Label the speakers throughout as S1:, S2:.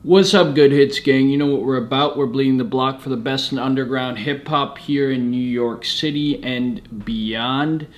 S1: What's up, Good Hits gang? You know what we're about. We're bleeding the block for the best in underground hip-hop here in New York City and beyond.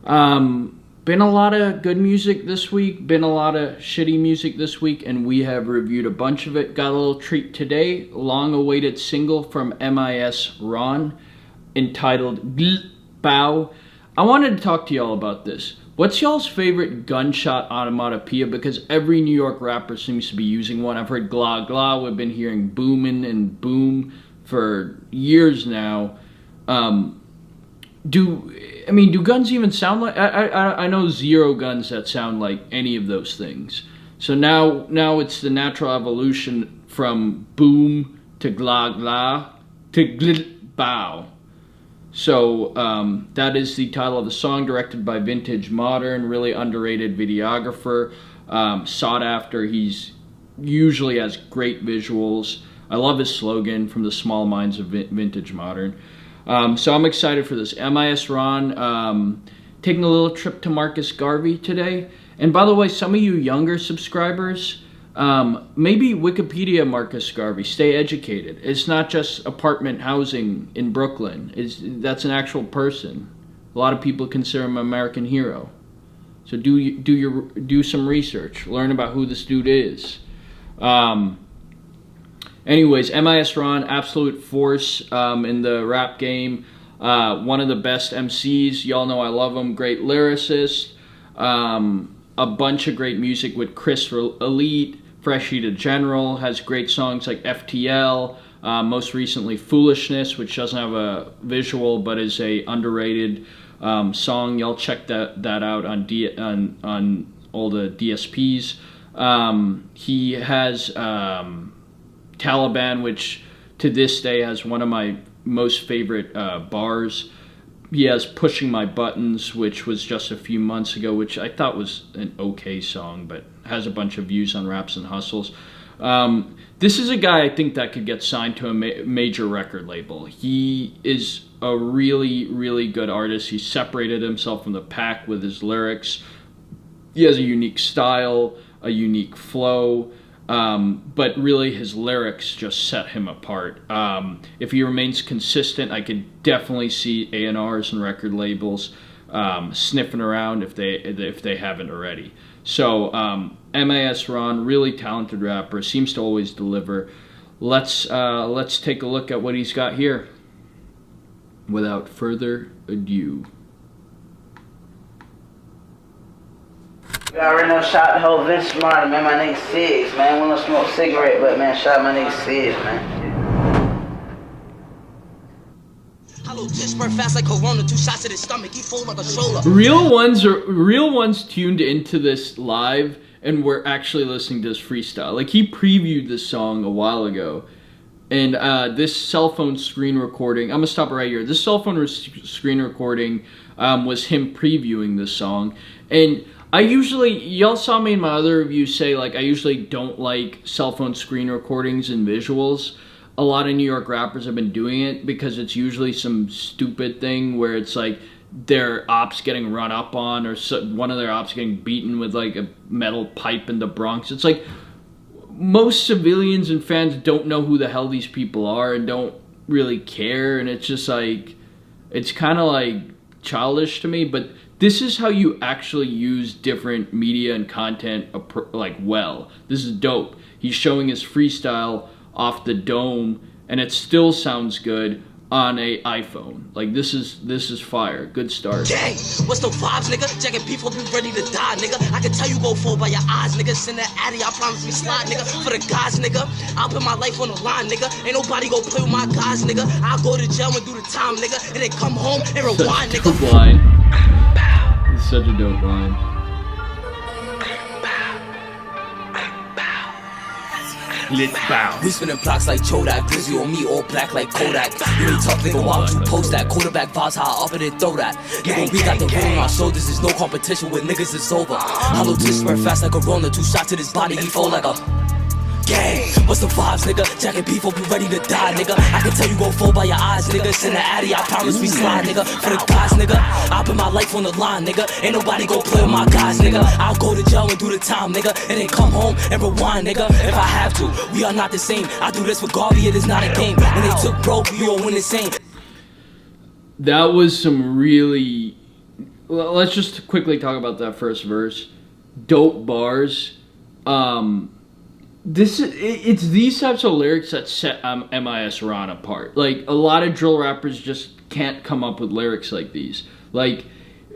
S1: Been a lot of good music this week, been a lot of shitty music this week, and we have reviewed a bunch of it. Got a little treat today, long-awaited single from M.I.S. Ron, entitled GLTT Bow. I wanted to talk to y'all about this. What's y'all's favorite gunshot onomatopoeia? Because every New York rapper seems to be using one. I've heard glah glah. We've been hearing boomin' and boom for years now. Do guns even sound like? I know zero guns that sound like any of those things. So now it's the natural evolution from boom to glah glah to GLTT Bow. So that is the title of the song, directed by Vintage Modern, really underrated videographer, sought after. He's usually has great visuals. I love his slogan, from the small minds of Vintage Modern. So I'm excited for this. M.I.S. Ron taking a little trip to Marcus Garvey today. And by the way, some of you younger subscribers, maybe Wikipedia Marcus Garvey, stay educated. It's not just apartment housing in Brooklyn. That's an actual person. A lot of people consider him an American hero. So do some research. Learn about who this dude is. Anyways, M.I.S. Ron, absolute force in the rap game. One of the best MCs. Y'all know I love him. Great lyricist. A bunch of great music with Chris Elite. Freshie to General, has great songs like FTL, most recently Foolishness, which doesn't have a visual but is a underrated song. Y'all check that out on all the DSPs. He has Taliban, which to this day has one of my most favorite bars. He has Pushing My Buttons, which was just a few months ago, which I thought was an okay song, but has a bunch of views on Raps and Hustles. This is a guy I think that could get signed to a major record label. He is a really, really good artist. He separated himself from the pack with his lyrics. He has a unique style, a unique flow. But really his lyrics just set him apart. If he remains consistent, I could definitely see A&Rs and record labels sniffing around if they haven't already. So M.I.S. Ron, really talented rapper, seems to always deliver. Let's take a look at what he's got here. Without further ado.
S2: You already know, shot the whole Vince Martin, man. My nigga Cigs, man. We don't smoke cigarette, but man, shot my nigga Cigs, man.
S1: Real ones tuned into this live and were actually listening to this freestyle. Like, he previewed this song a while ago. And this cell phone screen recording, I'm gonna stop it right here. This cell phone screen recording was him previewing this song. And y'all saw me in my other reviews say, like, I usually don't like cell phone screen recordings and visuals. A lot of New York rappers have been doing it because it's usually some stupid thing where it's like their ops getting run up on, or one of their ops getting beaten with like a metal pipe in the Bronx. It's like most civilians and fans don't know who the hell these people are and don't really care, and it's just like, it's kind of like childish to me. But this is how you actually use different media and content like well. This is dope. He's showing his freestyle off the dome, and it still sounds good on a iPhone. Like, this is fire. Good start.
S3: Gang, what's the vibes, nigga? Checking people be ready to die, nigga. I can tell you go full by your eyes, nigga. Send that addy, I promise me slide, nigga. For the guys, nigga, I'll put my life on the line, nigga. Ain't nobody go play with my guys, nigga. I'll go to jail and do the time, nigga, and then come home and rewind, nigga.
S1: Dope line. It's such a dope line.
S3: Let's bow. We spinning blocks like Chodak, Grizzly on me, all black like Kodak. You ain't talk, nigga, why would you post that? Quarterback vibes, how I up it and throw that. Nigga, we got the weight on our shoulders, there's no competition with niggas, it's over. Hollow twist, spread fast like a Rona, 2 shots to this body, he fall like a Gang, what's the vibes, nigga? Jacking people, be ready to die, nigga. I can tell you go fall by your eyes, nigga. Send the addy, I promise we slide, nigga. For the guys, nigga, I'll put my life on the line, nigga. Ain't nobody gon' play with my guys, nigga. I'll go to jail and do the time, nigga, and then come home and rewind, nigga. If I have to, we are not the same. I do this for Garvey, it is not a game. When they took broke, you all win the same.
S1: That was some really... Let's just quickly talk about that first verse. Dope bars. It's these types of lyrics that set M.I.S. Ron apart. Like, a lot of drill rappers just can't come up with lyrics like these. Like,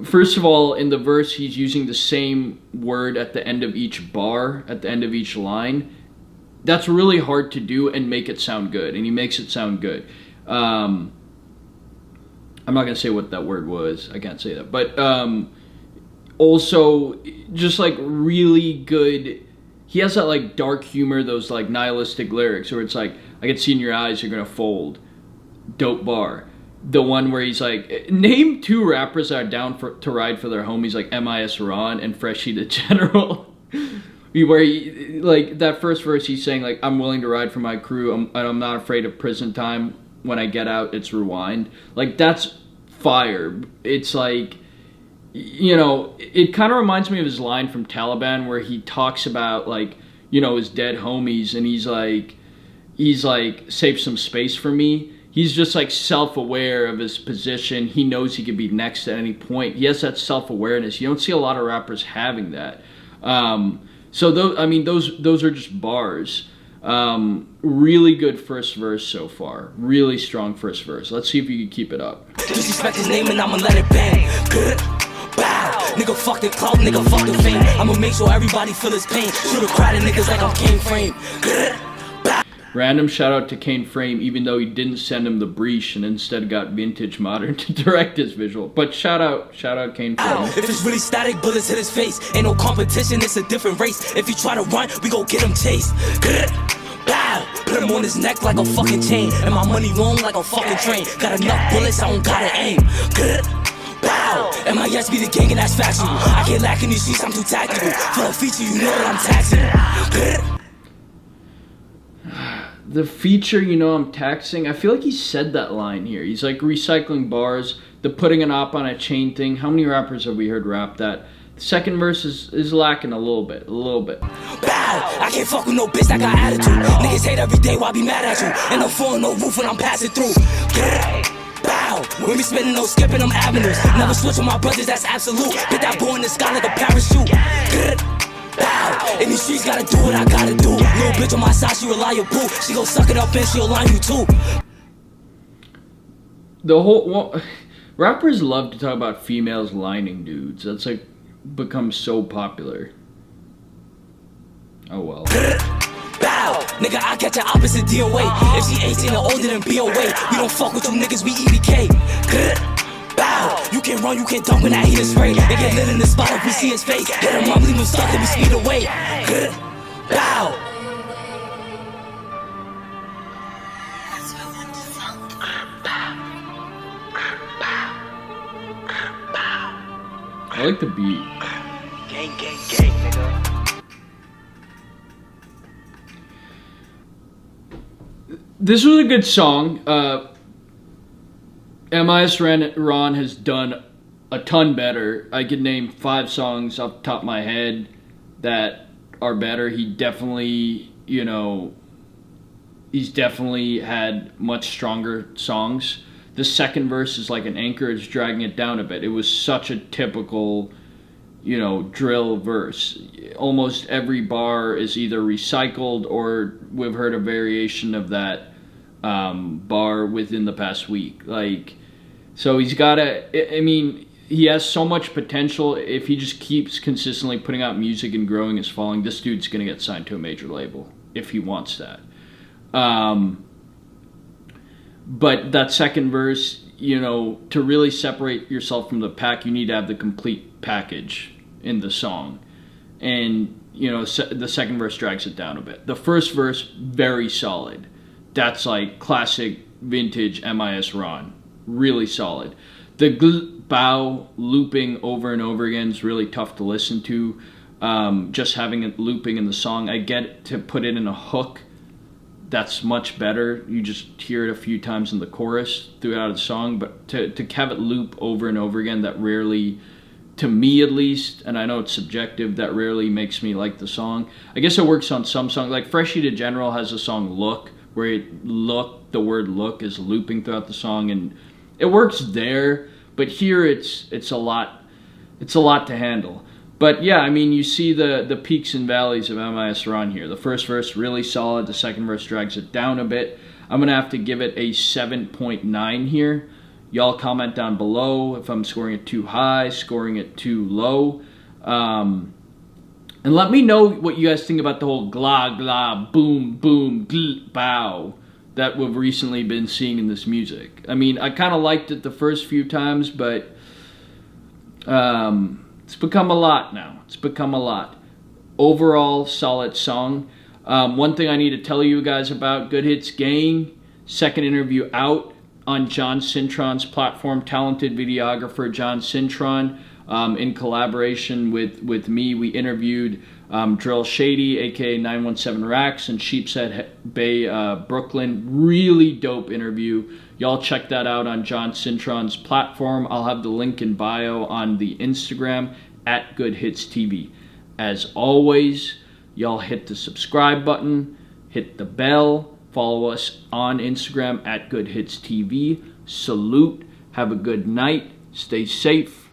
S1: first of all, in the verse, he's using the same word at the end of each bar, at the end of each line. That's really hard to do and make it sound good, and he makes it sound good. I'm not going to say what that word was. I can't say that. But also, just, like, really good... He has that, like, dark humor, those, like, nihilistic lyrics where it's like, I can see in your eyes you're going to fold. Dope bar. The one where he's like, name 2 rappers that are down to ride for their homies, like M.I.S. Ron and Freshie the General. Where he, like, that first verse, he's saying, like, I'm willing to ride for my crew. I'm not afraid of prison time. When I get out, it's rewind. Like, that's fire. It's like... You know, it kind of reminds me of his line from Taliban where he talks about, like, you know, his dead homies, and he's like, save some space for me. He's just, like, self-aware of his position. He knows he could be next at any point. He has that self-awareness. You don't see a lot of rappers having that. So those are just bars. Really good first verse so far. Really strong first verse. Let's see if you can keep it up.
S3: Disrespect his name and I'ma let it bang. Good. Bow. Nigga, fuck the clout, nigga, fuck the fame. I'ma make sure everybody feel his pain. Shoot a crowd of niggas like I'm Kane Frame. Good. Bow.
S1: Random shout out to Kane Frame, even though he didn't send him the breach and instead got Vintage Modern to direct his visual. But shout out Kane Frame.
S3: If it's really static, bullets hit his face. Ain't no competition, it's a different race. If he try to run, we gon' get him chased. Good. Bow. Put him on his neck like a fucking chain. And my money long like a fucking train. Got enough bullets, I don't gotta aim. Good. Bow. M.I.S. be the gang and that's factual. I can't lack in these streets, I'm too tactical. For a feature, you know that I'm taxing.
S1: The feature, you know I'm taxing. I feel like he said that line here. He's like recycling bars, the putting an op on a chain thing. How many rappers have we heard rap that? The second verse is lacking a little bit.
S3: Bow. I can't fuck with no bitch that got attitude. Niggas hate every day while I be mad at you. And I'm falling no roof when I'm passing through. Bow. When we spinning, no skipping them avenues. Never switch on my brothers, that's absolute. Hit that boy in the sky like a parachute. Good. Bow. In these streets, gotta do what I gotta do. Little bitch on my side, she reliable. She gon' suck it up and she'll line you too.
S1: Rappers love to talk about females lining dudes. That's like become so popular. Oh well.
S3: Bow. Nigga, I catch an opposite DOA. If she 18 or older than BOA, we don't fuck with them niggas, we EBK. Bow. You can't run, you can't dump in that heater spray. They get lit in the spot if we see his face. Get him up, leave him stuck and we speed away. Bow.
S1: I like the beat.
S3: Gang, nigga.
S1: This was a good song. M.I.S. Ron has done a ton better. I could name 5 songs off the top of my head that are better. He definitely, you know, he's definitely had much stronger songs. The second verse is like an anchor. It's dragging it down a bit. It was such a typical, you know, drill verse. Almost every bar is either recycled or we've heard a variation of that bar within the past week. Like, so he's got I mean, he has so much potential. If he just keeps consistently putting out music and growing his following, this dude's gonna get signed to a major label if he wants that. But that second verse, you know, to really separate yourself from the pack, you need to have the complete package in the song. And, you know, the second verse drags it down a bit. The first verse, very solid. That's like classic vintage M.I.S. Ron. Really solid. The bow looping over and over again is really tough to listen to. just having it looping in the song. I get to put it in a hook. That's much better. You just hear it a few times in the chorus throughout the song, but to have it loop over and over again, that rarely, to me at least, and I know it's subjective, that rarely makes me like the song. I guess it works on some songs, like Freshie to General has a song Look, where the word look is looping throughout the song, and it works there, but here it's a lot to handle. But yeah, I mean, you see the peaks and valleys of M.I.S. Ron here. The first verse really solid. The second verse drags it down a bit. I'm going to have to give it a 7.9 here. Y'all comment down below if I'm scoring it too high, scoring it too low. And let me know what you guys think about the whole glah, glah, boom, boom, gl, bow that we've recently been seeing in this music. I mean, I kind of liked it the first few times, but it's become a lot now. It's become a lot. Overall, solid song. One thing I need to tell you guys about Good Hits Gang, second interview out on John Cintron's platform. Talented videographer John Cintron, in collaboration with me, we interviewed Drill Shady, aka 917 Racks, in Sheepshead Bay, Brooklyn. Really dope interview. Y'all check that out on John Cintron's platform. I'll have the link in bio on the Instagram at GoodhitsTV. As always, y'all hit the subscribe button, hit the bell, follow us on Instagram at GoodhitsTV. Salute, have a good night, stay safe.